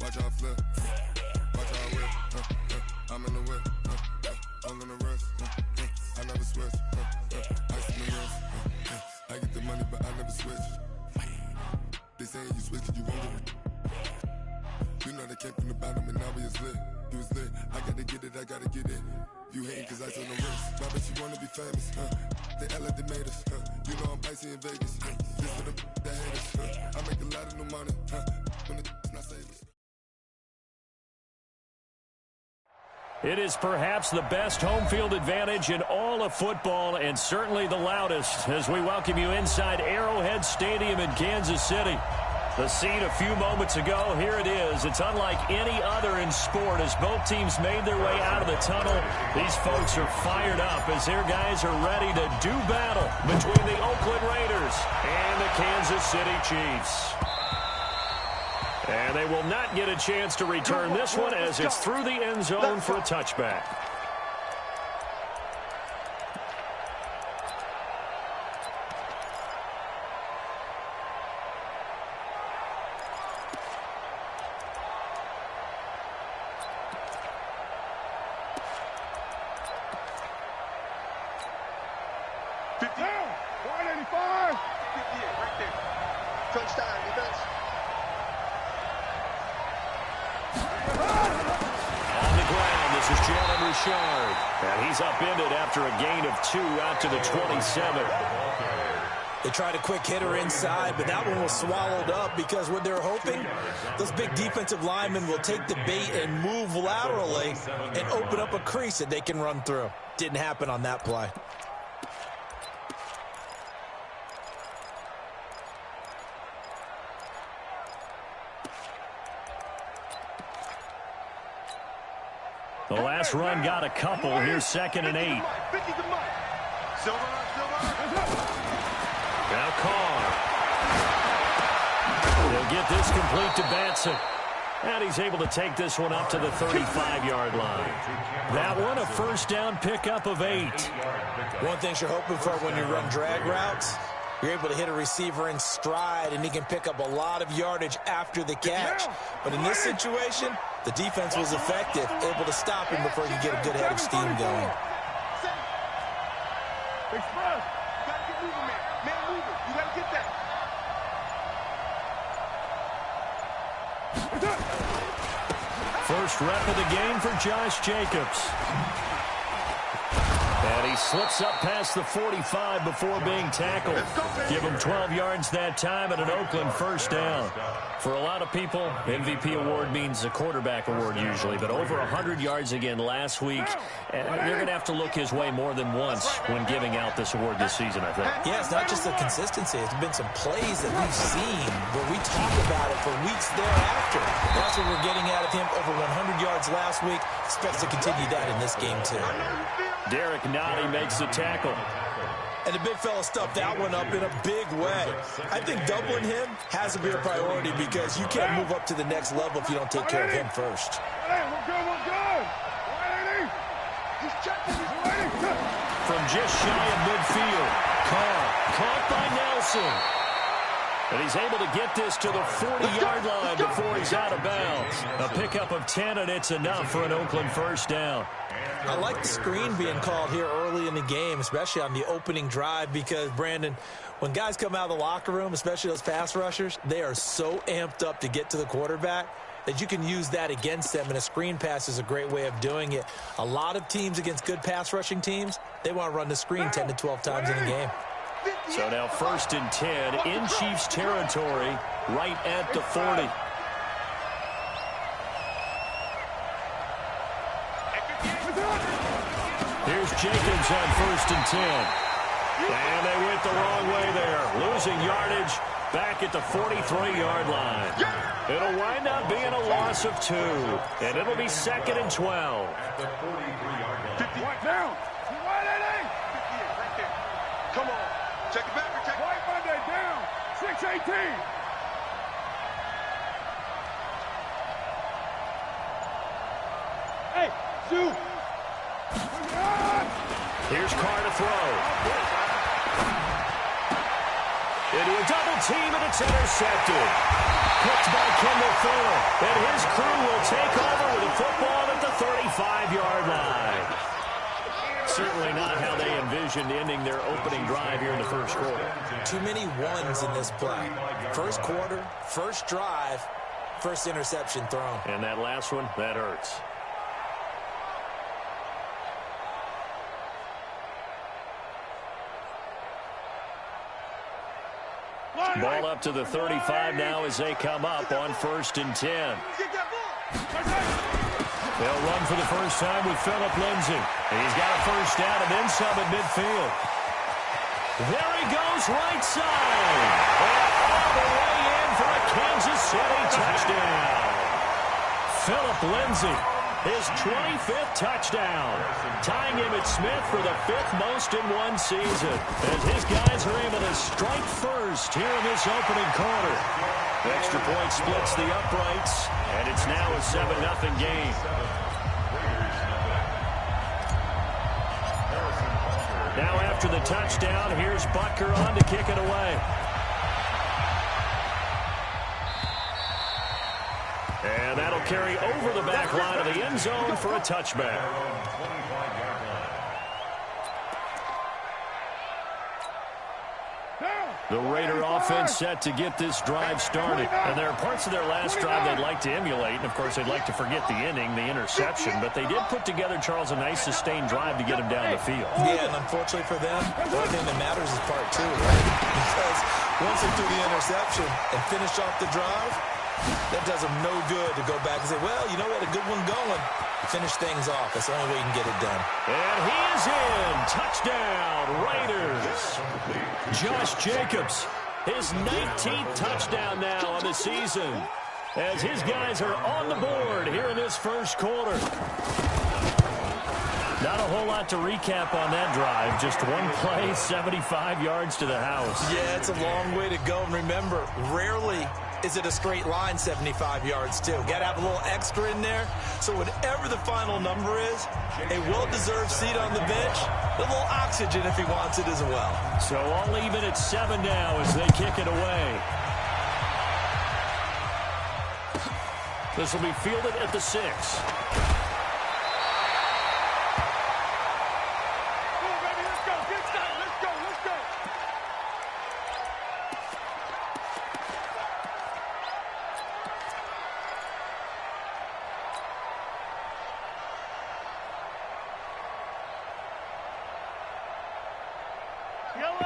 Watch how I flip. Watch how I whip. I'm in the whip. I'm in the rest. I never switch. Ice in the wrist. I get the money, but I never switch. They saying you switch, you won't get it. You know they came from the bottom and now we is lit. You was lit. I gotta get it, I gotta get it. You hating cause ice on the wrist. Why bet you wanna be famous? They act like they made us. You know I'm icy in Vegas. This for the that hate us. I make a lot of new money. When it's not savers. It is perhaps the best home field advantage in all of football and certainly the loudest as we welcome you inside Arrowhead Stadium in Kansas City. The scene a few moments ago, here it is. It's unlike any other in sport as both teams made their way out of the tunnel. These folks are fired up as their guys are ready to do battle between the Oakland Raiders and the Kansas City Chiefs. And they will not get a chance to return this one as it's through the end zone for a touchback. And he's upended after a gain of 2 out to the 27. They tried a quick hitter inside, but that one was swallowed up because what they're hoping, those big defensive linemen will take the bait and move laterally and open up a crease that they can run through. Didn't happen on that play. The last run got a couple. Here's 2nd and 8. Now Carr. They'll get this complete to Batson. And he's able to take this one up to the 35-yard line. That one, a first down pickup of 8. One thing you're hoping for when you run drag routes, you're able to hit a receiver in stride, and he can pick up a lot of yardage after the catch. But in this situation, the defense was effective, able to stop him before he could get a good head of steam going. Express, you got to get moving, man. Man moving, you got to get that. First rep of the game for Josh Jacobs. And he slips up past the 45 before being tackled. Give him 12 yards that time and an Oakland first down. For a lot of people, MVP award means a quarterback award usually, but over 100 yards again last week. They're going to have to look his way more than once when giving out this award this season, I think. Yeah, it's not just the consistency. It's been some plays that we've seen where we talk about it for weeks thereafter. That's what we're getting out of him. Over 100 yards last week. Expects to continue that in this game, too. Derek Nottie makes the tackle. And the big fella stuffed that one up in a big way. I think doubling him has to be a priority because you can't move up to the next level if you don't take care of him first. Hey, we're good, we're good. He's checking, he's waiting. From just shy of midfield, Carr caught by Nelson. And he's able to get this to the 40-yard line before he's out of bounds. A pickup of 10, and it's enough for an Oakland first down. I like the screen being called here early in the game, especially on the opening drive, because, Brandon, when guys come out of the locker room, especially those pass rushers, they are so amped up to get to the quarterback that you can use that against them, and a screen pass is a great way of doing it. A lot of teams against good pass rushing teams, they want to run the screen 10 to 12 times in a game. So now 1st and 10 in Chiefs territory, right at the 40. Here's Jacobs on 1st and 10. And they went the wrong way there. Losing yardage back at the 43-yard line. It'll wind up being a loss of 2. And it'll be 2nd and 12. Down. Come on. Check it back. Check White Monday down. 6-18. Hey, shoot. Here's Carr to throw. Into a double team, and it's intercepted. Picked by Kendall Fuller. And his crew will take over with a football at the 35-yard line. Certainly not how they envisioned ending their opening drive here in the first quarter. Too many ones in this play. First quarter, first drive, first interception thrown. And that last one, that hurts. Ball up to the 35 now as they come up on 1st and 10. They'll run for the first time with Phillip Lindsay. He's got a first down and then some at midfield. There he goes, right side. And all the way in for a Kansas City touchdown. Phillip Lindsay, his 25th touchdown, tying him at Smith for the 5th most in one season, as his guys are able to strike first here in this opening quarter. The extra point splits the uprights, and it's now a 7-0 game. Now after the touchdown, here's Butker on to kick it away. And that'll carry over the back line of the end zone for a touchback. The Raider offense set to get this drive started. And there are parts of their last drive they'd like to emulate. And, of course, they'd like to forget the ending, the interception. But they did put together, Charles, a nice sustained drive to get him down the field. Yeah, and unfortunately for them, the only thing that matters is part 2, right? Because once they threw the interception and finished off the drive, that does them no good to go back and say, well, you know, we had a good one going. Finish things off. That's the only way you can get it done. And he is in. Touchdown, Raiders. Josh Jacobs, his 19th touchdown now on the season, as his guys are on the board here in this first quarter. Not a whole lot to recap on that drive. Just one play, 75 yards to the house. Yeah, it's a long way to go. And remember, rarely is it a straight line 75 yards, too. Got to have a little extra in there. So whatever the final number is, a well-deserved seat on the bench, a little oxygen if he wants it as well. So all even at 7 now as they kick it away. This will be fielded at the 6.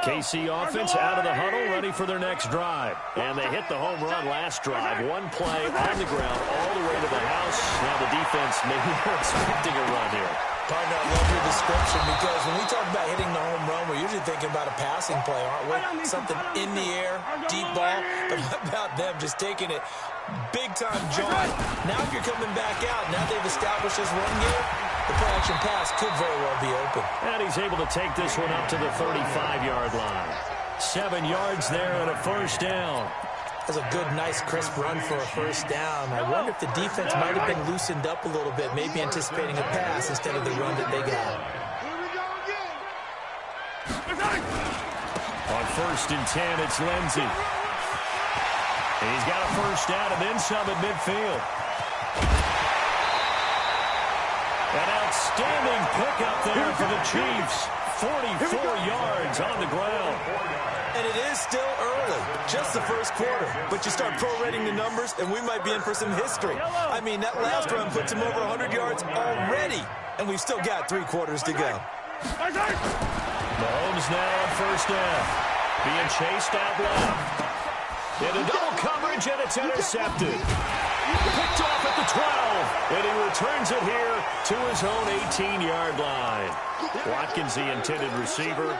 KC offense out of the huddle, ready for their next drive. And they hit the home run last drive. One play on the ground all the way to the house. Now the defense maybe they're expecting a run here. Partner, I love your description, because when we talk about hitting the home run, we're usually thinking about a passing play, aren't we? Something in the air, deep ball. But what about them just taking it big-time jaunt? Now if you're coming back out, now they've established this run game, the play-action pass could very well be open. And he's able to take this one up to the 35-yard line. 7 yards there and a first down. That's a good, nice, crisp run for a first down. I wonder if the defense might have been loosened up a little bit, maybe anticipating a pass instead of the run that they got. On 1st and 10, it's Lindsay. He's got a first down and then some at midfield. An outstanding pickup there for the Chiefs. 44 yards on the ground. And it is still early, just the first quarter. But you start prorating the numbers, and we might be in for some history. I mean, that last run puts him over 100 yards already, and we've still got 3 quarters to go. Mahomes now on first down. Being chased out left. Into double coverage, and it's intercepted. Picked off at the 12, and he returns it here to his own 18-yard line. Watkins, the intended receiver.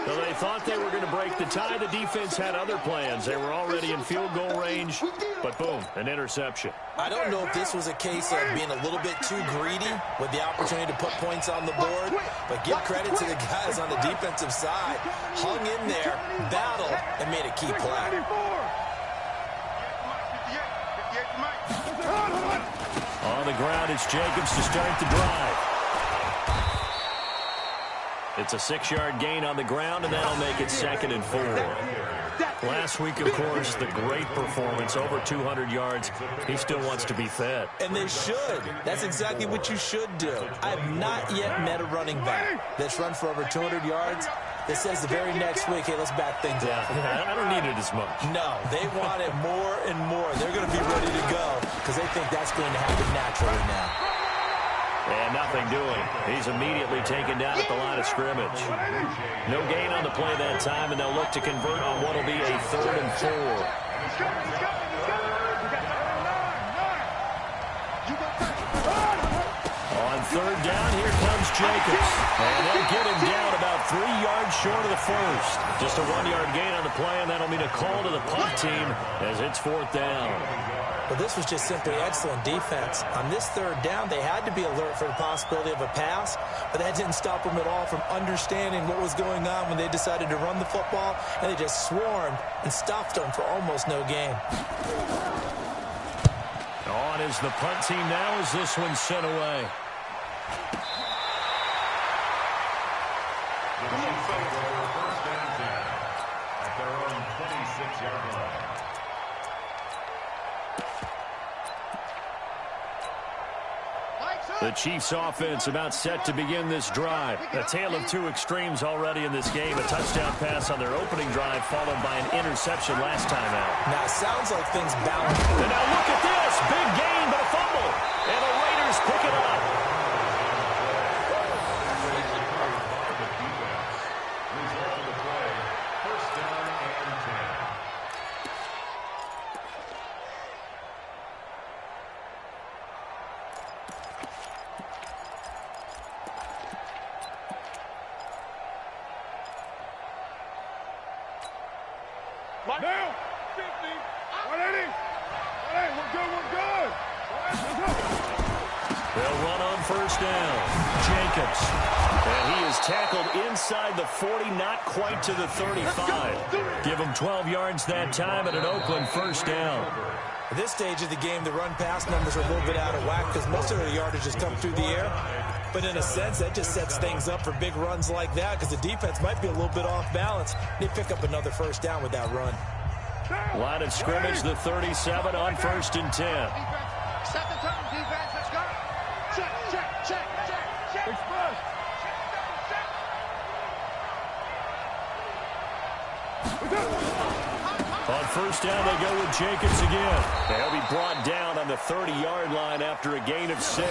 So they thought they were going to break the tie. The defense had other plans. They were already in field goal range, but boom, an interception. I don't know if this was a case of being a little bit too greedy with the opportunity to put points on the board, but give credit to the guys on the defensive side. Hung in there, battled, and made a key play. On the ground, it's Jacobs to start the drive. It's a 6-yard gain on the ground, and that'll make it 2nd and 4. Last week, of course, the great performance, over 200 yards. He still wants to be fed. And they should. That's exactly what you should do. I have not yet met a running back that's run for over 200 yards that says the very next week, hey, let's back things up. I don't need it as much. No, they want it more and more. They're going to be ready to go because they think that's going to happen naturally now. And nothing doing. He's immediately taken down at the line of scrimmage. No gain on the play that time, and they'll look to convert on what will be a 3rd and 4. On 3rd down, here comes Jacobs. And they'll get him down about 3 yards short of the first. Just a 1-yard gain on the play, and that'll mean a call to the punt team as it's 4th down. Well, this was just simply excellent defense. On this 3rd down, they had to be alert for the possibility of a pass, but that didn't stop them at all from understanding what was going on when they decided to run the football, and they just swarmed and stopped them for almost no gain. On is the punt team now as this one's sent away. First and 10 at their own 26-yard line. The Chiefs offense about set to begin this drive. A tale of two extremes already in this game. A touchdown pass on their opening drive followed by an interception last time out. Now, it sounds like things balance. And now look at this. Big gain, but a fumble. And the Raiders pick it up. Result of the play, first down and 10. Now, 50, 180. Hey, we're good, we're good. All right, let's go. They'll run on first down. Jacobs. And he is tackled inside the 40, not quite to the 35. Give him 12 yards that time at an Oakland first down. At this stage of the game, the run-pass numbers are a little bit out of whack because most of their yardage has come through the air. But in a sense, that just sets things up for big runs like that because the defense might be a little bit off balance. They pick up another first down with that run. Line of scrimmage, the 37 on first and 10. Set the tone, defense, let's go. Check, check, check, check, check. Express. On first down, they go with Jacobs again. They'll be brought down on the 30-yard line after a gain of 6.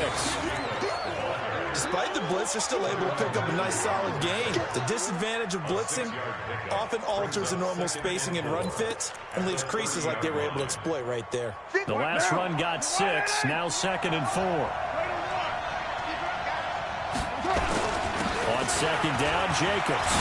Despite the blitz, they're still able to pick up a nice solid gain. The disadvantage of blitzing often alters the normal spacing and run fits and leaves creases like they were able to exploit right there. The last run got 6, now 2nd and 4. On 2nd down, Jacobs.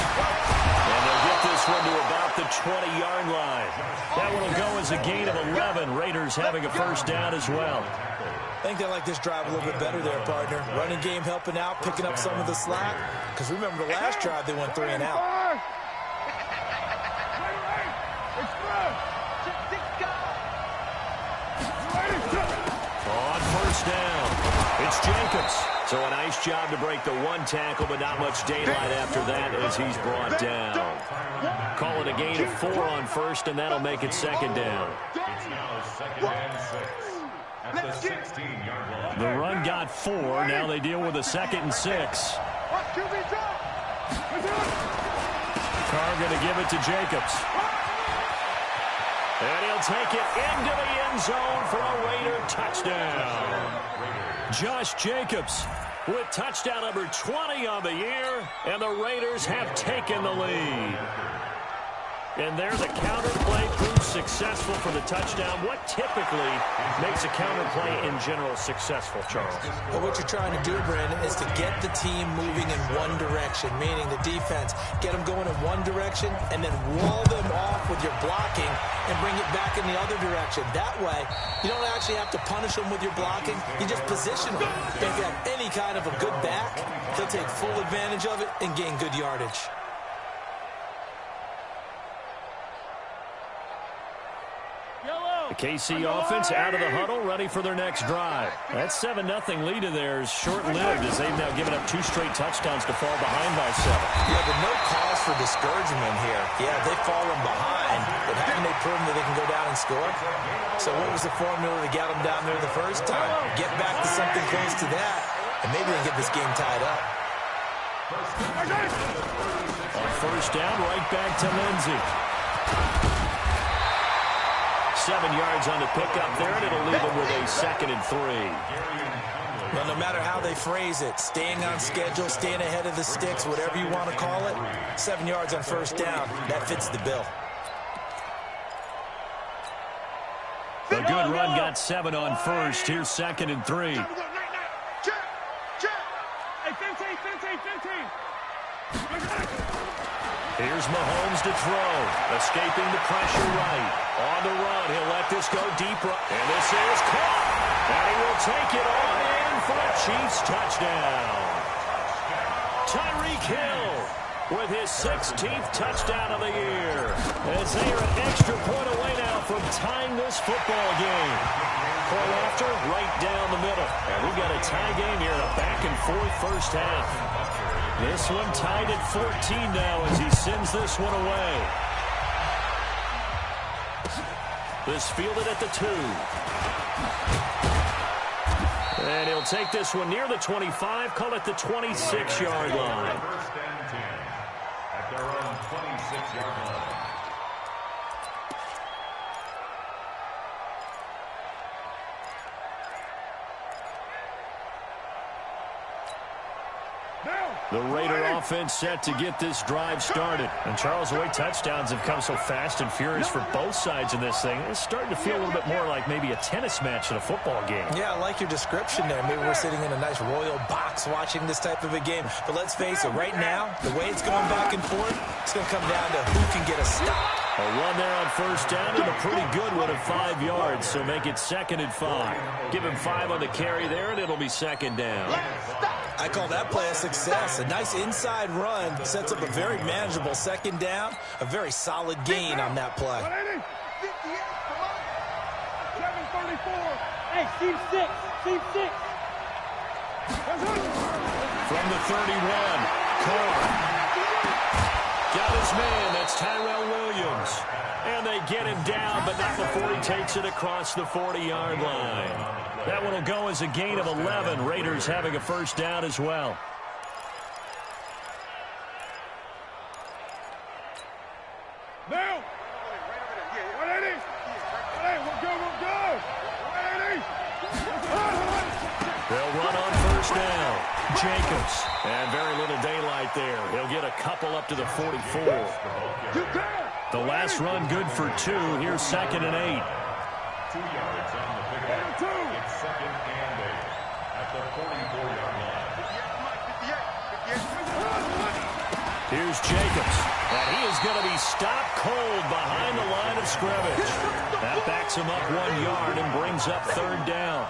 And they'll get this one to about the 20-yard line. That one will go as a gain of 11. Raiders having a first down as well. I think they like this drive a little bit better there, partner. Running game helping out, picking up some of the slack. Because remember the last drive, they went 3 and out. On first down, it's Jacobs. So a nice job to break the one tackle, but not much daylight after that as he's brought down. Call it a gain of 4 on first, and that'll make it 2nd down. It's now 2nd and 6 at the 16-yard line. The run got 4. Now they deal with a 2nd and 6. Carr going to give it to Jacobs. And he'll take it into the end zone for a Raider touchdown. Josh Jacobs with touchdown number 20 on the year, and the Raiders have taken the lead. And there the counter play proves successful for the touchdown. What typically makes a counter play in general successful, Charles? Well, what you're trying to do, Brandon, is to get the team moving in one direction, meaning the defense. Get them going in one direction and then wall them off with your blocking and bring it back in the other direction. That way, you don't actually have to punish them with your blocking. You just position them. If you have any kind of a good back, they'll take full advantage of it and gain good yardage. The KC offense out of the huddle, ready for their next drive. That 7-0 lead of theirs short-lived as they've now given up 2 straight touchdowns to fall behind by 7. Yeah, but no cause for discouragement here. Yeah, they've fallen behind, but haven't they proven that they can go down and score? So what was the formula to get them down there the first time? Get back to something close to that, and maybe they can get this game tied up. On first down, right back to Lindsey. 7 yards on the pickup there, and it'll leave them with a 2nd and 3. Well, no matter how they phrase it, staying on schedule, staying ahead of the sticks, whatever you want to call it, 7 yards on first down, that fits the bill. A good run got 7 on first. Here's 2nd and 3. Here's Mahomes to throw. Escaping the pressure right. On the run, he'll let this go deep. And this is caught. And he will take it on in for a Chiefs touchdown. Tyreek Hill with his 16th touchdown of the year. As they are an extra point away now from tying this football game. Point after, right down the middle. And we've got a tie game here in a back-and-forth first half. This one tied at 14 now as he sends this one away. This fielded at the 2. And he'll take this one near the 25, call it the 26-yard line. First and 10 at their own 26-yard line. The Raider offense set to get this drive started. And Charles, the way touchdowns have come so fast and furious for both sides in this thing, it's starting to feel a little bit more like maybe a tennis match in a football game. Yeah, I like your description there. Maybe we're sitting in a nice royal box watching this type of a game. But let's face it, right now, the way it's going back and forth, it's going to come down to who can get a stop. A run there on first down and a pretty good one of 5 yards, so make it 2nd and 5. Give him 5 on the carry there, and it'll be 2nd down. I call that play a success. A nice inside run sets up a very manageable 2nd down, a very solid gain on that play. 734. Hey, team 6. Team 6. From the 31, Carr. Got his man, that's Tyrell Williams. And they get him down, but not before he takes it across the 40-yard line. That one will go as a gain of 11. Raiders having a first down as well. Now. 180. 180. We're good. We're good. 180. They'll run on first down. Jacobs. And very little daylight there. He'll get a couple up to the 44. The last run good for 2. Here's 2nd and 8. 2 yards on the pickup. It's 2nd and 8 at the 44-yard line. Here's Jacobs. And he is going to be stopped cold behind the line of scrimmage. That backs him up 1 yard and brings up 3rd down.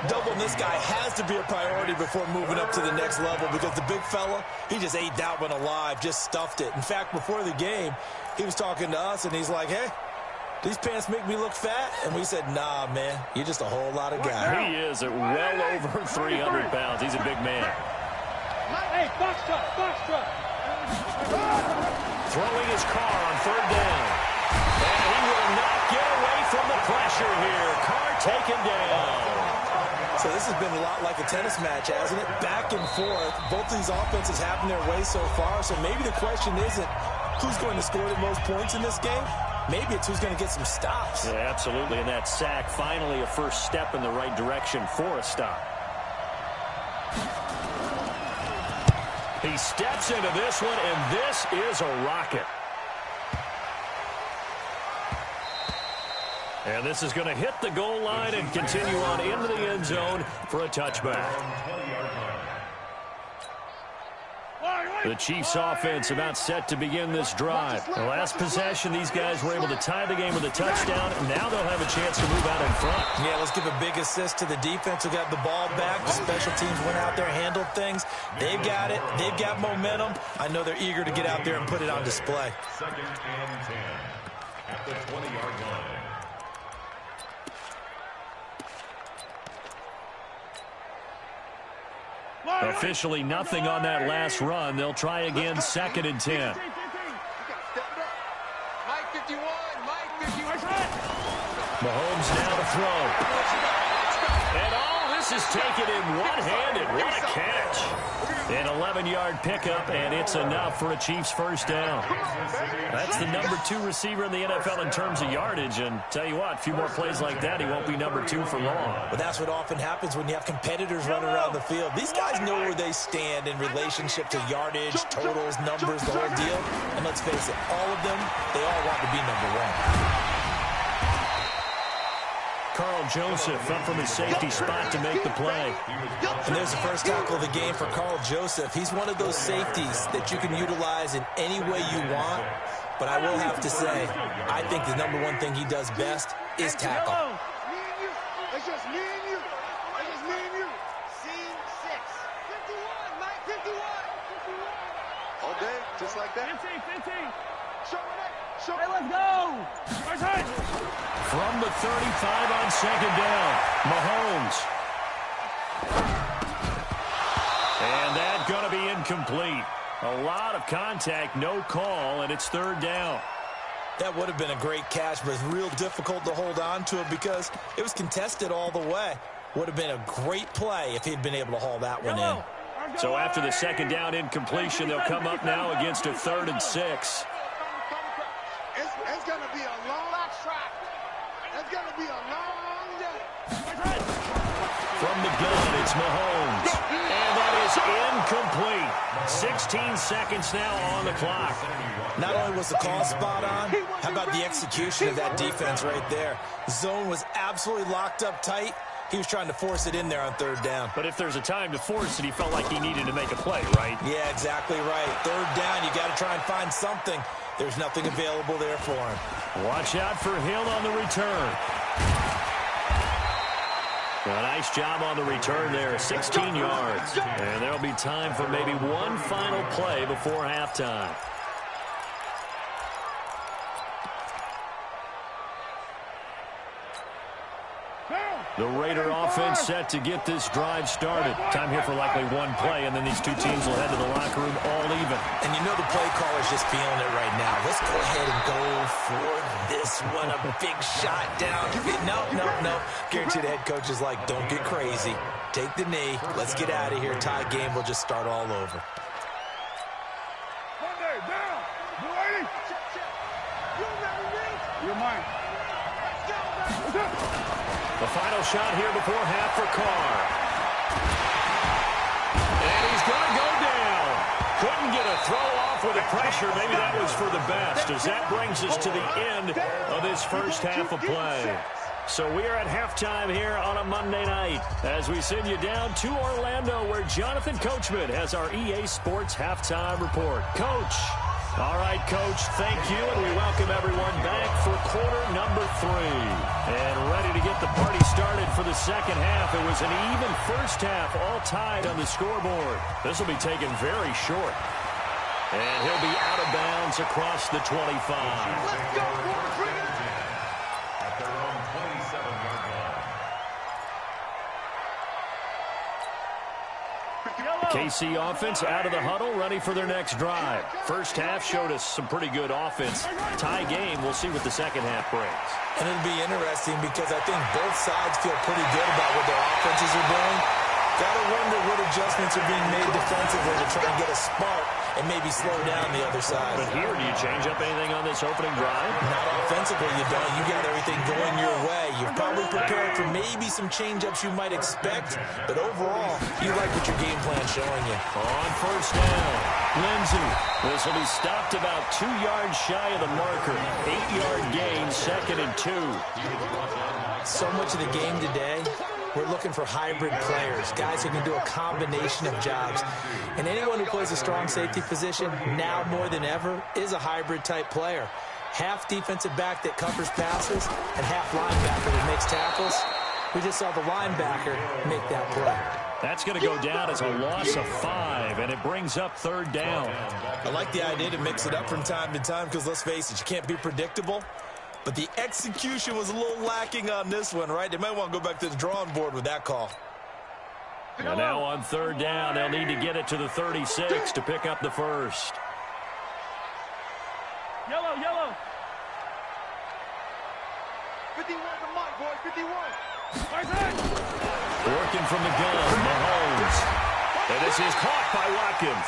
Doubling this guy has to be a priority before moving up to the next level because the big fella, he just ate that one alive, just stuffed it. In fact, before the game, he was talking to us, and he's like, hey, these pants make me look fat? And we said, nah, man, you're just a whole lot of guy. He is at well over 300 pounds. He's a big man. Hey, box truck, box truck. Throwing his car on 3rd down. And he will not get away from the pressure here. Carr taken down. So this has been a lot like a tennis match, hasn't it? Back and forth. Both of these offenses having their way so far. So maybe the question isn't who's going to score the most points in this game. Maybe it's who's going to get some stops. Yeah, absolutely. And that sack, finally a first step in the right direction for a stop. He steps into this one, and this is a rocket. And this is going to hit the goal line and continue on into the end zone for a touchback. The Chiefs offense about set to begin this drive. The last possession, these guys were able to tie the game with a touchdown. Now they'll have a chance to move out in front. Yeah, let's give a big assist to the defense who got the ball back. The special teams went out there, handled things. They've got it. They've got momentum. I know they're eager to get out there and put it on display. 2nd and 10 at the 20-yard line. Officially nothing on that last run. They'll try again, 2nd and 10. Mahomes now to throw. And this is taken in one-handed. What a catch. An 11-yard pickup, and it's enough for a Chiefs first down. That's the number 2 receiver in the NFL in terms of yardage, and tell you what, a few more plays like that, he won't be number 2 for long. But that's what often happens when you have competitors running around the field. These guys know where they stand in relationship to yardage, totals, numbers, the whole deal. And let's face it, all of them, they all want to be number 1. Carl Joseph up from his safety spot to make the play. And there's the first tackle of the game for Carl Joseph. He's one of those safeties that you can utilize in any way you want. But I will have to say, I think the number 1 thing he does best is tackle. It's just me and you. It's just me and you. Scene 6. 51, Mike, 51. All day, just like that. 15. Show it. Hey, let's go. From the 35 on 2nd down, Mahomes. And that's going to be incomplete. A lot of contact, no call, and it's 3rd down. That would have been a great catch, but it's real difficult to hold on to it because it was contested all the way. Would have been a great play if he'd been able to haul that one in. So after the 2nd down incompletion, they'll come up now against a 3rd and 6. It's going to be a long track. It's going to be a long day. From the gun, it's Mahomes. And that is incomplete. 16 seconds now on the clock. Not only was the call spot on, how about the execution of that defense right there? Zone was absolutely locked up tight. He was trying to force it in there on 3rd down. But if there's a time to force it, he felt like he needed to make a play, right? Yeah, exactly right. 3rd down, you got to try and find something. There's nothing available there for him. Watch out for Hill on the return. A nice job on the return there, 16 yards. And there'll be time for maybe one final play before halftime. The Raider offense set to get this drive started. Time here for likely one play, and then these two teams will head to the locker room all even. And you know the play caller's just feeling it right now. Let's go ahead and go for this one. A big shot down. No. Guarantee the head coach is like, don't get crazy. Take the knee. Let's get out of here. Tie game. We'll just start all over. Monday, down. Blue 80. You're mine. Let's go. The final shot here before half for Carr. And he's going to go down. Couldn't get a throw off with the pressure. Maybe that was for the best, as that brings us to the end of this first half of play. So we are at halftime here on a Monday night as we send you down to Orlando, where Jonathan Coachman has our EA Sports halftime report. Coach. All right, Coach, thank you, and we welcome everyone back for quarter number 3. And ready to get the party started for the second half. It was an even first half, all tied on the scoreboard. This will be taken very short. And he'll be out of bounds across the 25. Let's go, at their own 27-yard line. KC offense out of the huddle, ready for their next drive. First half showed us some pretty good offense. Tie game, we'll see what the second half brings. And it'll be interesting because I think both sides feel pretty good about what their offenses are doing. Got to wonder what adjustments are being made defensively to try and get a spark and maybe slow down the other side. But here, do you change up anything on this opening drive? Not offensively, you don't. You got everything going your way. You're probably prepared for maybe some change-ups you might expect, but overall, you like what your game plan's showing you. On first down, Lindsey. This will be stopped about 2 yards shy of the marker. 8-yard gain, 2nd and 2. So much of the game today, we're looking for hybrid players, guys who can do a combination of jobs. And anyone who plays a strong safety position, now more than ever, is a hybrid-type player. Half defensive back that covers passes and half linebacker that makes tackles. We just saw the linebacker make that play. That's going to go down as a loss of 5, and it brings up 3rd down. I like the idea to mix it up from time to time because, let's face it, you can't be predictable. But the execution was a little lacking on this one, right? They might want to go back to the drawing board with that call. And now on third down, they'll need to get it to the 36 to pick up the first. Yellow, yellow. 51 to Mike, boy, 51. Working from the gun, Mahomes. And this is caught by Watkins.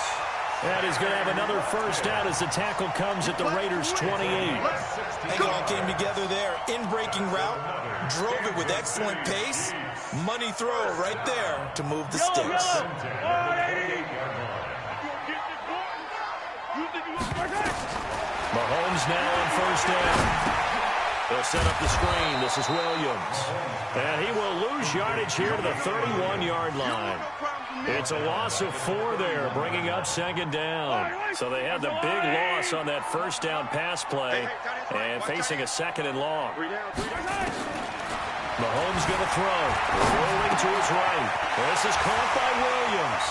And he's going to have another first down as the tackle comes at the Raiders' 28. It all came together there. In-breaking route, drove it with excellent pace. Money throw right there to move the sticks. Mahomes now on first down. They'll set up the screen. This is Williams. And he will lose yardage here to the 31-yard line. It's a loss of 4 there, bringing up second down. So they had the big loss on that first down pass play and facing a second and long. Mahomes going to throw. Rolling to his right. This is caught by Williams.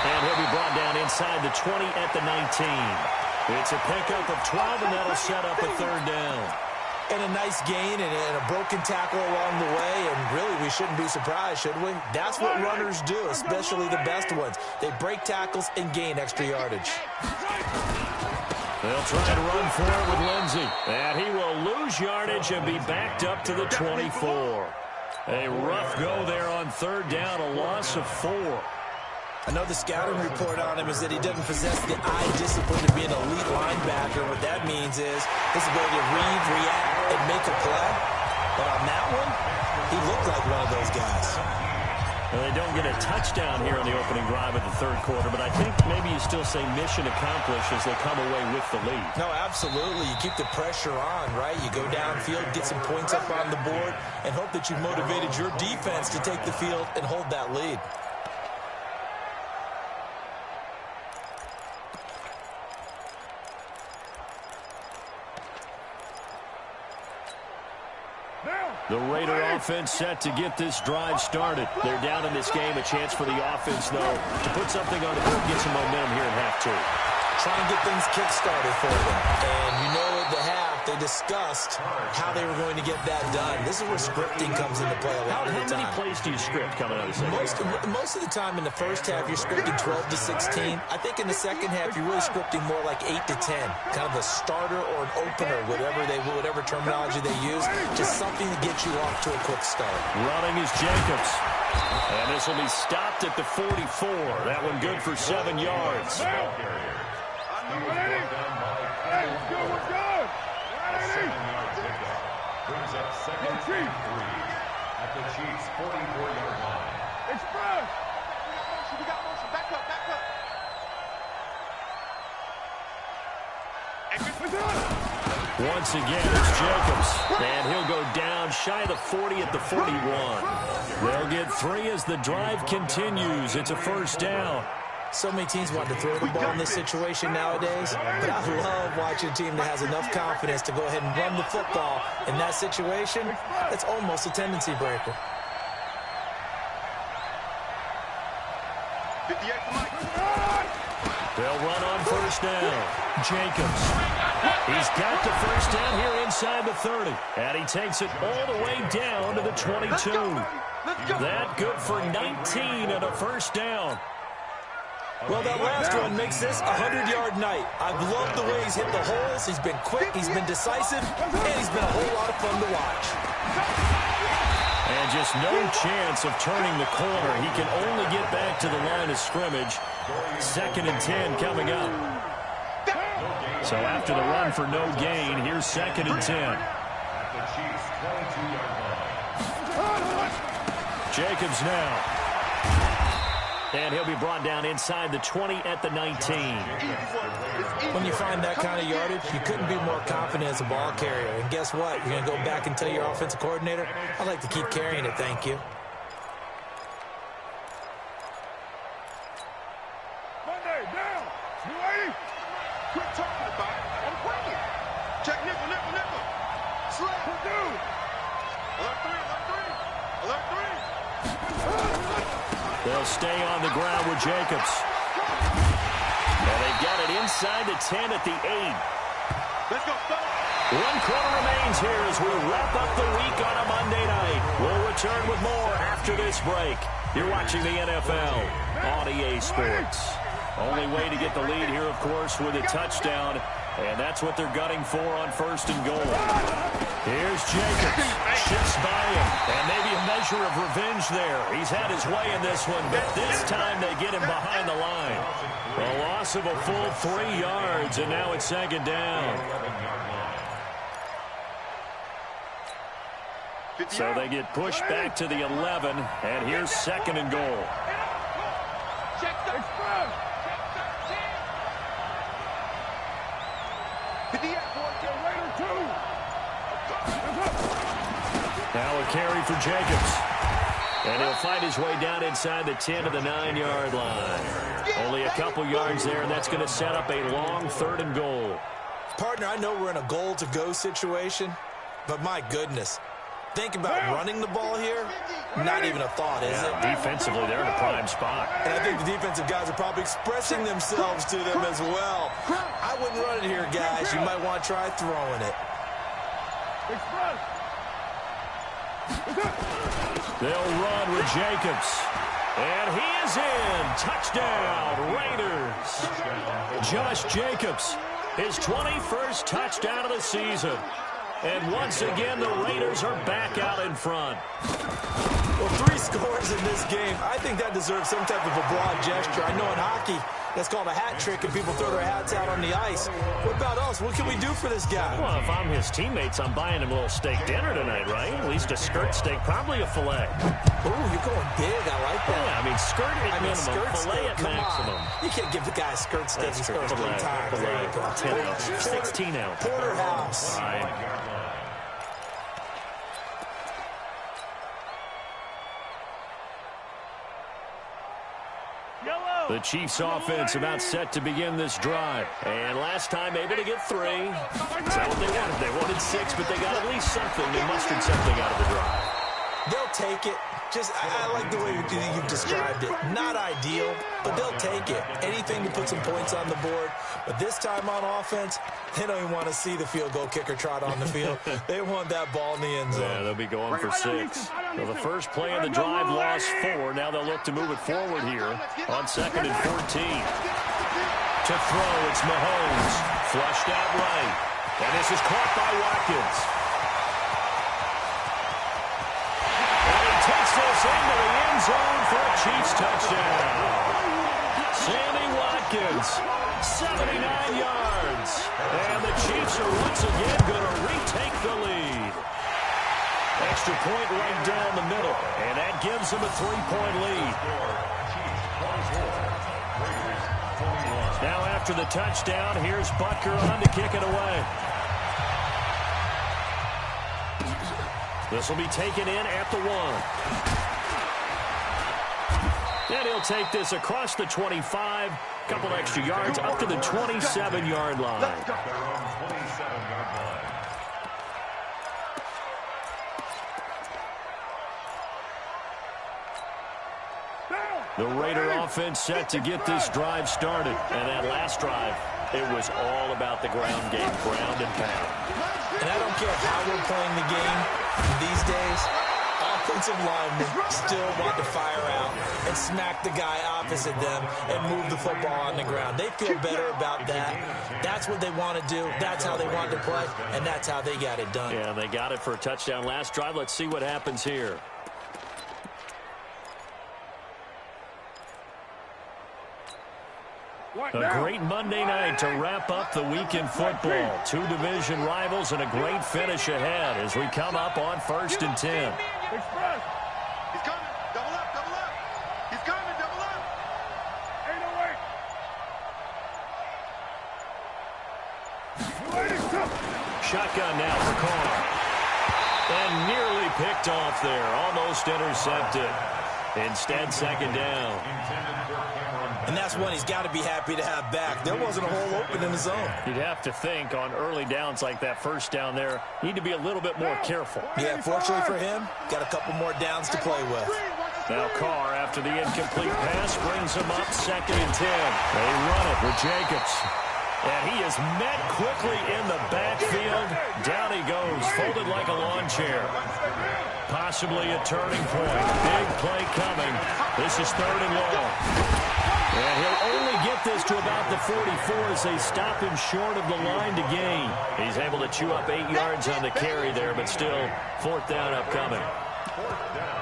And he'll be brought down inside the 20 at the 19. It's a pickup of 12, and that'll set up a third down. And a nice gain and a broken tackle along the way, and really we shouldn't be surprised, should we? That's what runners do, especially the best ones. They break tackles and gain extra yardage. They'll try to run forward with Lindsey, and he will lose yardage and be backed up to the 24. A rough go there on third down, a loss of 4. I know the scouting report on him is that he doesn't possess the eye discipline to be an elite linebacker. What that means is his ability to read, react, and make a play. But on that one, he looked like one of those guys. Well, they don't get a touchdown here in the opening drive of the third quarter, but I think maybe you still say mission accomplished as they come away with the lead. No, absolutely. You keep the pressure on, right? You go downfield, get some points up on the board, and hope that you've motivated your defense to take the field and hold that lead. The Raider offense set to get this drive started. They're down in this game. A chance for the offense, though, to put something on the board, get some momentum here at half 2. Try and get things kick-started for them. And you know at the half, they discussed how they were going to get that done. This is where scripting comes into play a lot of the time. How many plays do you script coming out of the second? Most of the time in the first half, you're scripting 12 to 16. I think in the second half, you're really scripting more like 8 to 10. Kind of a starter or an opener, whatever terminology they use. Just something to get you off to a quick start. Running is Jacobs. And this will be stopped at the 44. That one good for 7 yards. Brings up second and 3 at the Chiefs' 44-yard line. Express! We got motion. Back up, back up. Once again, it's Jacobs. And he'll go down shy of the 40 at the 41. They'll get 3 as the drive continues. It's a first down. So many teams want to throw the ball in this situation nowadays, but I love watching a team that has enough confidence to go ahead and run the football. In that situation, it's almost a tendency breaker. 58 to Mike. They'll run on first down. Jacobs. He's got the first down here inside the 30. And he takes it all the way down to the 22. That good for 19 and a first down. Well, that last one makes this a 100-yard night. I've loved the way he's hit the holes. He's been quick, he's been decisive, and he's been a whole lot of fun to watch. And just no chance of turning the corner. He can only get back to the line of scrimmage. 2nd and 10 coming up. So after the run for no gain, here's 2nd and 10. At the Chiefs' 22-yard line. Jacobs now. And he'll be brought down inside the 20 at the 19. When you find that kind of yardage, you couldn't be more confident as a ball carrier. And guess what? You're going to go back and tell your offensive coordinator, I'd like to keep carrying it, thank you. Monday, down. 280. Quit talking about it. I'm playing. Check nickel. Slap. Dude. Alert 3. Alert 3. They'll stay on the ground with Jacobs. And they've got it inside the 10 at the 8. Let's go, fellas. 1 quarter remains here as we wrap up the week on a Monday night. We'll return with more after after this break. You're watching the NFL on EA Sports. Only way to get the lead here, of course, with a touchdown. And that's what they're gunning for on 1st and goal. Here's Jacobs. Shifts by him. And maybe a measure of revenge there. He's had his way in this one, but this time they get him behind the line. A loss of a full 3 yards, and now it's 2nd down. So they get pushed back to the 11, and here's 2nd and goal. Now a carry for Jacobs. And he'll find his way down inside the 10 to the 9-yard line. Only a couple yards there, and that's going to set up a long 3rd and goal. Partner, I know we're in a goal-to-go situation, but my goodness. Think about running the ball here. Not even a thought, is it? Defensively, they're in a prime spot. And I think the defensive guys are probably expressing themselves to them as well. I wouldn't run it here, guys. You might want to try throwing it. They'll run with Jacobs. And he is in. Touchdown, Raiders. Josh Jacobs, his 21st touchdown of the season. And once again, the Raiders are back out in front. Well, 3 scores in this game. I think that deserves some type of a broad gesture. I know in hockey, that's called a hat trick, and people throw their hats out on the ice. What about us? What can we do for this guy? Well, if I'm his teammates, I'm buying him a little steak dinner tonight, right? At least a skirt steak, probably a filet. Ooh, you're going big. I like that. Yeah, I mean, skirt at minimum, skirt filet at maximum. On. You can't give the guy a skirt steak. He's first 3 times. Filet, 10 ounces, 16 ounces. Porterhouse. Fine. The Chiefs offense about set to begin this drive. And last time able to get 3. Is that what they wanted? They wanted 6, but they got at least something. They mustered something out of the drive. They'll take it. I like the way you've described it. Not ideal, but they'll take it. Anything to put some points on the board. But this time on offense, they don't even want to see the field goal kicker trot on the field. They want that ball in the end zone. Yeah, they'll be going for 6. So the first play of the drive lost 4. Now they'll look to move it forward here on 2nd and 14. To throw, it's Mahomes. Flushed out right. And this is caught by Watkins. Takes this into the end zone for a Chiefs touchdown. Sammy Watkins, 79 yards. And the Chiefs are once again going to retake the lead. Extra point right down the middle, and that gives them a 3-point lead. Now after the touchdown, here's Butker on to kick it away. This will be taken in at the 1. And he'll take this across the 25. Couple extra yards up to the 27-yard line. The Raider offense set to get this drive started. And that last drive, it was all about the ground game, ground and pound. And I don't care how we're playing the game these days, offensive linemen still want to fire out and smack the guy opposite them and move the football on the ground. They feel better about that. That's what they want to do. That's how they want to play, and that's how they got it done. Yeah, they got it for a touchdown last drive. Let's see what happens here. A great Monday night to wrap up the week in football. 2 division rivals and a great finish ahead as we come up on 1st and 10. He's coming. Double up, double up. He's coming, double up. Ain't no way. Shotgun now for Carr. And nearly picked off there. Almost intercepted. Instead, 2nd down. And that's one he's got to be happy to have back. There wasn't a hole open in the zone. You'd have to think on early downs like that first down there, need to be a little bit more careful. Yeah, fortunately for him, got a couple more downs to play with. Now Carr, after the incomplete pass, brings him up 2nd and 10. They run it with Jacobs. And he is met quickly in the backfield. Down he goes, folded like a lawn chair. Possibly a turning point. Big play coming. This is 3rd and long. And he'll only get this to about the 44 as they stop him short of the line to gain. He's able to chew up 8 yards on the carry there, but still 4th down upcoming. 4th down.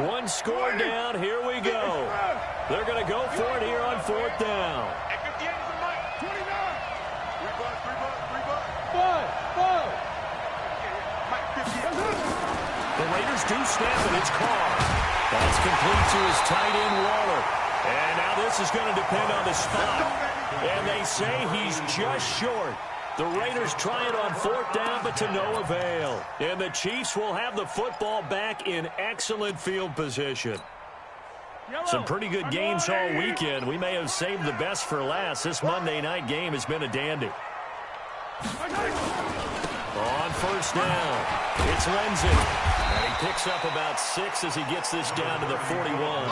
One score down. Here we go. They're going to go for it here on 4th down. The Raiders do snap it. It's Carr. That's complete to his tight end, Waller. And now this is going to depend on the spot. And they say he's just short. The Raiders try it on 4th down, but to no avail. And the Chiefs will have the football back in excellent field position. Some pretty good games all weekend. We may have saved the best for last. This Monday night game has been a dandy. On 1st down, it's Lindsey. And he picks up about 6 as he gets this down to the 41.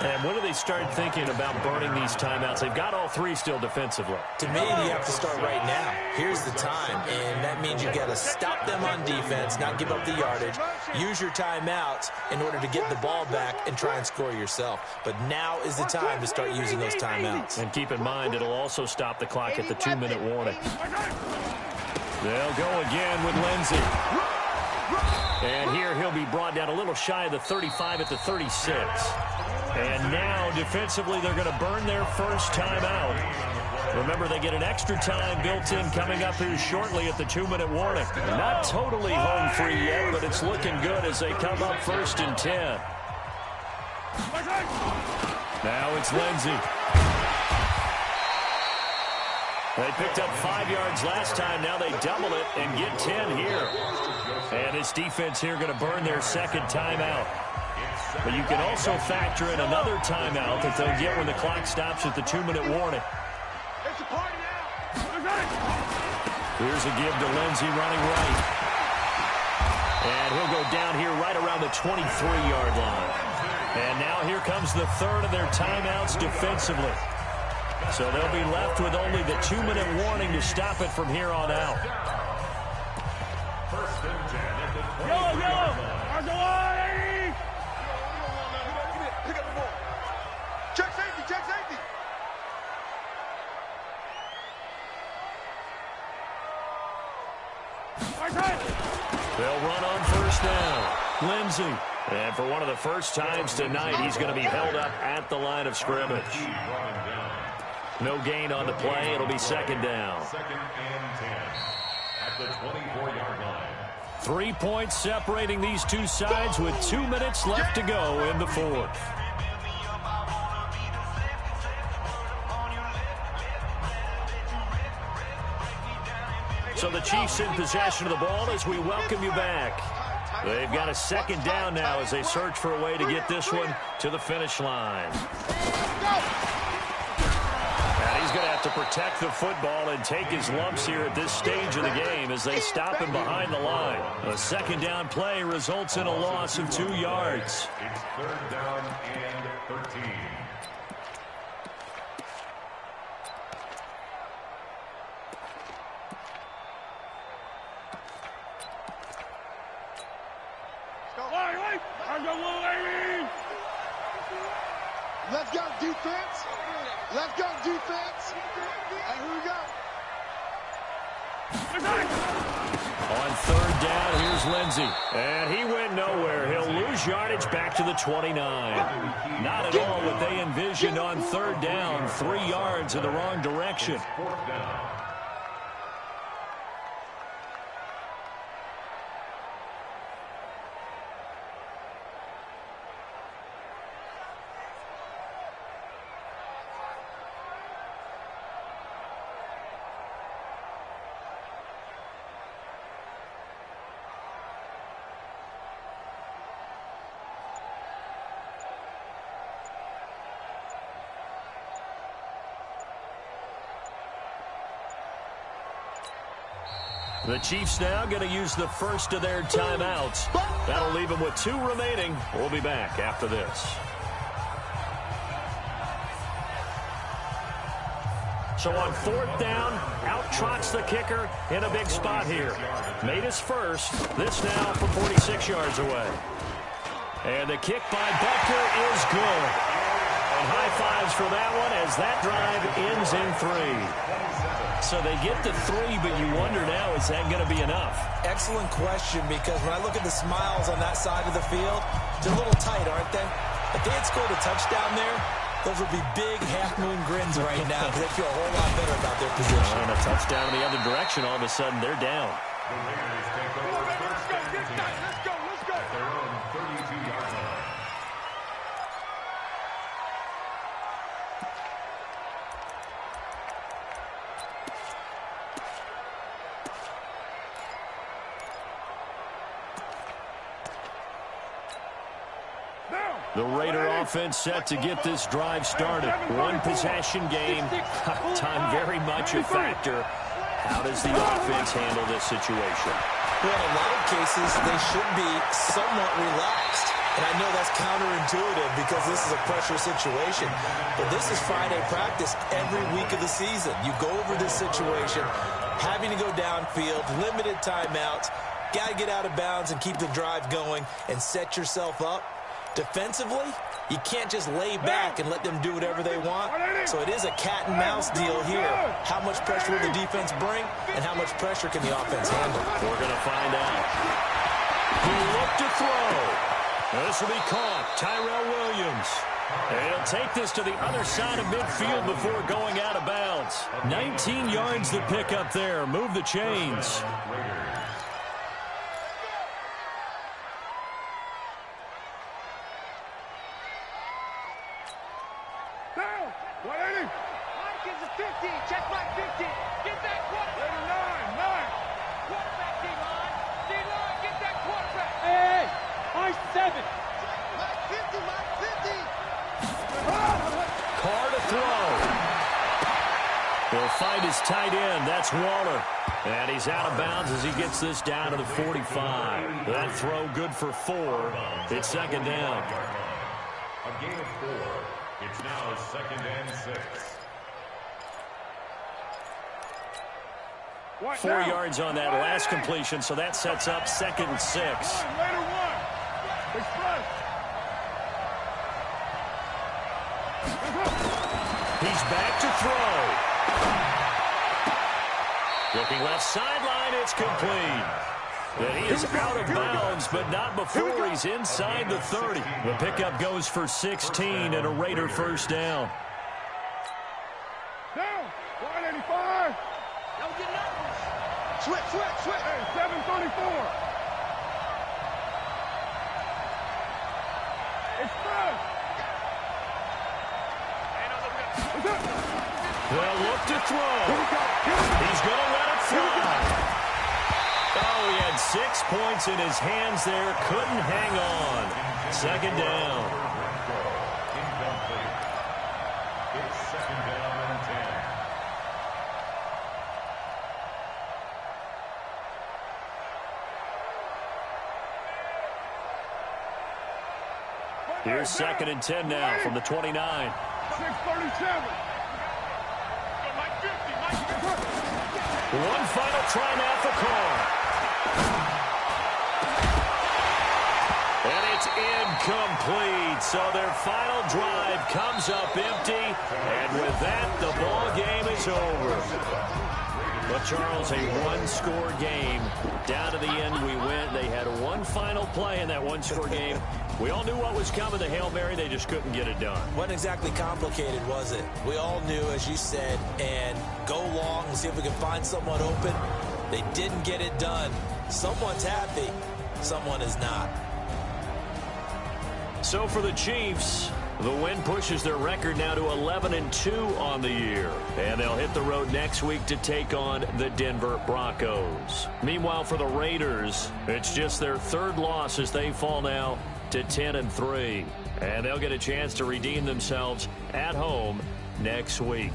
And when do they start thinking about burning these timeouts? They've got all 3 still defensively. To me, you have to start right now. Here's the time, and that means you've got to stop them on defense, not give up the yardage. Use your timeouts in order to get the ball back and try and score yourself. But now is the time to start using those timeouts. And keep in mind, it'll also stop the clock at the 2-minute warning. They'll go again with Lindsey. And here he'll be brought down a little shy of the 35 at the 36. And now, defensively, they're going to burn their first timeout. Remember, they get an extra time built in coming up here shortly at the 2-minute warning. Not totally home free yet, but it's looking good as they come up 1st and 10. Now it's Lindsey. They picked up 5 yards last time. Now they double it and get 10 here. And this defense here going to burn their second timeout. But you can also factor in another timeout that they'll get when the clock stops at the 2-minute warning. Here's a give to Lindsey running right. And he'll go down here right around the 23-yard line. And now here comes the 3rd of their timeouts defensively. So they'll be left with only the 2-minute warning to stop it from here on out. 1st and 10 at the 23 yard line. Pick up the ball. Check safety, check safety. They'll run on 1st down. Lindsey. And for one of the first times tonight, he's going to be held up at the line of scrimmage. No gain on the play. It'll be 2nd down. 2nd and 10 at the 24-yard line. 3 points separating these two sides with 2 minutes left to go in the 4th. So the Chiefs in possession of the ball as we welcome you back. They've got a 2nd down now as they search for a way to get this one to the finish line. And he's going to have to protect the football and take his lumps here at this stage of the game as they stop him behind the line. A 2nd down play results in a loss of 2 yards. It's 3rd down and 13. Let's go, defense. Let's go, defense. And here we go. On 3rd down, here's Lindsey. And he went nowhere. He'll lose yardage back to the 29. Not at all what they envisioned on 3rd down. 3 yards in the wrong direction. 4th down. The Chiefs now going to use the first of their timeouts. That'll leave them with 2 remaining. We'll be back after this. So on 4th down, out trots the kicker in a big spot here. Made his first. This now from 46 yards away. And the kick by Butker is good. And high fives for that one as that drive ends in 3. So they get to 3, but you wonder now, is that going to be enough? Excellent question, because when I look at the smiles on that side of the field, they're a little tight, aren't they? If they had scored a touchdown there, those would be big half-moon grins right now because they feel a whole lot better about their position. And a touchdown in the other direction, all of a sudden they're down. The Raiders take over first and 10. Let's go. At their own 32-yard line. The Raider offense set to get this drive started. One possession game. Time very much a factor. How does the offense handle this situation? Well, in a lot of cases, they should be somewhat relaxed. And I know that's counterintuitive because this is a pressure situation. But this is Friday practice every week of the season. You go over this situation, having to go downfield, limited timeouts, got to get out of bounds and keep the drive going and set yourself up. Defensively, you can't just lay back and let them do whatever they want. So it is a cat and mouse deal here. How much pressure will the defense bring, and how much pressure can the offense handle? We're going to find out. He looked to throw. This will be caught. Tyrell Williams. And he'll take this to the other side of midfield before going out of bounds. 19 yards to pick up there. Move the chains. Find his tight end. That's Waller. And he's out of bounds as he gets this down to the 45. That throw good for 4. It's second down. A gain of 4. It's now 2nd and 6. 4 yards on that last completion, so that sets up 2nd and 6. He's back to throw. Looking left sideline, it's complete. And he is out of bounds, but not before he's inside the 30. The pickup goes for 16 and a Raider first down. Down, 185. Don't get nervous. Switch. Hey, 734. It's first. They'll look to throw. He's going to let it fly. Oh, he had 6 points in his hands there. Couldn't hang on. Second down. Incomplete. It's 2nd down and 10. Here's 2nd and 10 now from the 29. 637. One final try now for Carr. And it's incomplete. So their final drive comes up empty. And with that, the ball game is over. But, Charles, a one-score game. Down to the end we went. They had one final play in that one-score game. We all knew what was coming. The Hail Mary, they just couldn't get it done. Wasn't exactly complicated, was it? We all knew, as you said, and go long and see if we can find someone open. They didn't get it done. Someone's happy. Someone is not. So for the Chiefs, the win pushes their record now to 11-2 on the year. And they'll hit the road next week to take on the Denver Broncos. Meanwhile, for the Raiders, it's just their 3rd loss as they fall now to 10-3. And they'll get a chance to redeem themselves at home next week.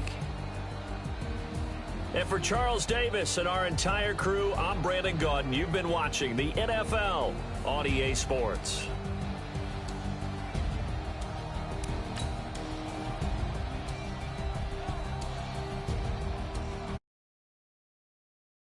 And for Charles Davis and our entire crew, I'm Brandon Gaudin. You've been watching the NFL on EA Sports.